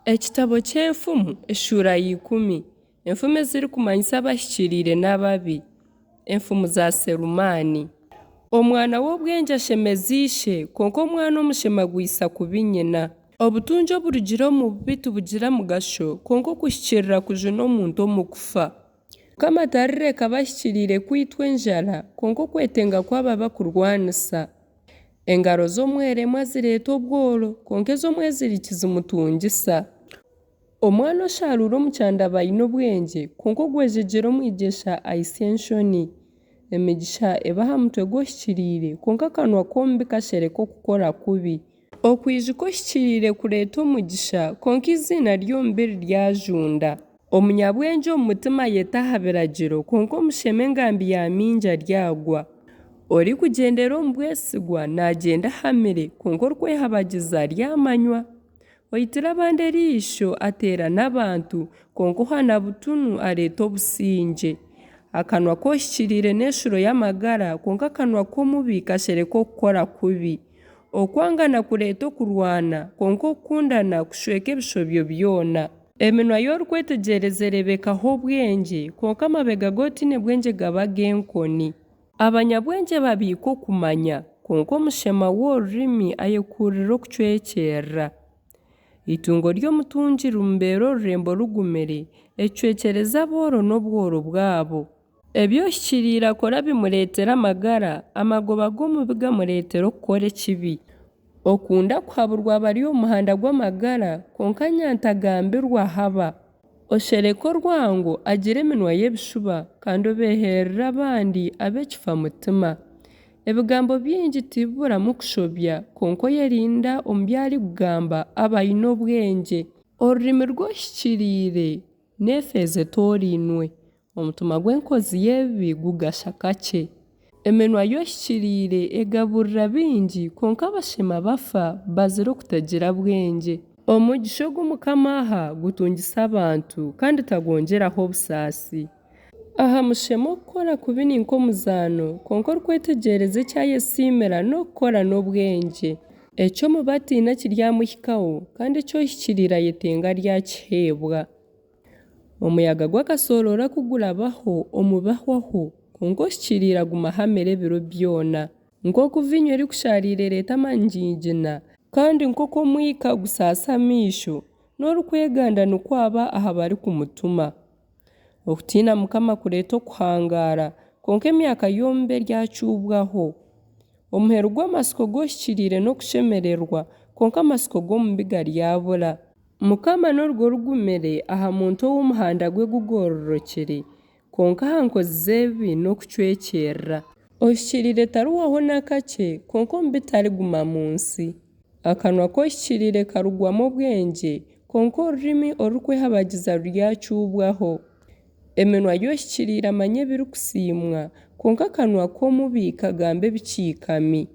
Ekitabo ky'enfumu eshura 10. Enfumu eziri kumanyisa abahikiriire n'ababi. Enfumu za Serumani. Omwana w'obwengye ashemezishe konka omwana omushema gwisa kubi nyina. Obutungi oburugira omu bubi tibugira mugasho konka okuhikirira kuja n'omuntu omu kufa. Mukama tarireka abahikiriire kwitwa enjara konka okwetenga kwaba bakurwanisa. Engaro z'omwerema zireeta obworo konka ez'omweziriki zimutungisa. Omwana osharuura omu kyanda baine obwengye konka ogwejegyera omwigesha ahisya enshoni. Emigisha eba aha mutwe gw'ohikiriire konka akanwa k'omubi kashereka okukora kubi. Okwijuka ohikiriire kureeta omugisha konka izina ry'omubi ryajunda. Omunyabwengye omu mutima yeta aha biragiro konka omushema engambi yamingi aryagwa. Orikugyendera omu bwesigwa nagyenda ahamire konka orikwehabagiza ryamanywa. Oyitira abandi eriisho ateera n'abantu konka ohana butunu areeta obusingye. Akanwa k'ohikiriire n'eshuro y'amagara konka akanwa k'omubi kashereka okukora kubi. Okwangana kureeta okurwana konka okukundana kushweka ebishobyo byona. Eminwa y'orikwetegyereza erebekaho obwengye konka amabega g'otiine bwengye gaba g'enkoni. Abanyabwengye babiika okumanya konka omushema w'orurimi ayekurira okucwekyerera. Itungo ry'omutungi rimubeera orurembo rugumire ecwekyereza aboro n'obworo bwabo. Ebyohikiriire akora bimureetera amagara, amagoba g'omubi gamureetera okukora ekibi. Okunda kuhaburwa bari omu muhanda gw'amagara konka nyantagambirwa haba. Oshereka orwango agira eminwa y'ebishuba kandi obeherera abandi ab'ekifa mutima. Ebigambo bingi tibiburamu kushobya konka oyerinda omu byarikugamba aba aine obwengye. Orurimi rw'ohikiriire n'efeeza etoorinwe. Omutima gw'enkozi y'ebibi gugasha kakye. Eminwa y'ohikiriire egaburira bingi konka abashema bafa bazira okutagira bwengye. Omugisha ogw'Omukama aha gutungisa abantu kandi tagwongyeraho busaasi. Aha mushema okukora kubi ni nk'omuzaano konka orikwetegyereza ekyayesiimira n'okukora n'obwengye. Ekyomubi atiina kiryamuhikaho kandi ekyohikiriire ayetenga ryakiheebwa. Omuyaga gw'akasooroora kugurabaho omubi ahwaho konka ohikiriire aguma ahamire ebiro byona. Nk'oku vinyo erikusharira ereeta amangingina kandi nk'oku omwika gusaasa amaisho n'orikweganda nikwaba aha barikumutuma. Okutiina Mukama kureeta okuhangaara konka emyaka y'omubi eryacuubwaho. Omuheru gw'amasiko g'ohikiriire n'okushemererwa konka amasiko g'omubi garyabura. Mukama n'orugo rugumire aha muntu ow'omuhanda gwe gugororokere konka aha nkozi z'ebibi n'okucwekyerera. Ohikiriire taruhwaho n'akakye konka omubi tariguma mu nsi. Akanwa k'ohikiriire karugwamu obwengye konka orurimi orurikwehabagiza ruryacuubwaho. Eminwa y'ohikiriire amanya ebirikusiimwa konka akanwa k'omubi kagamba ebikiikami.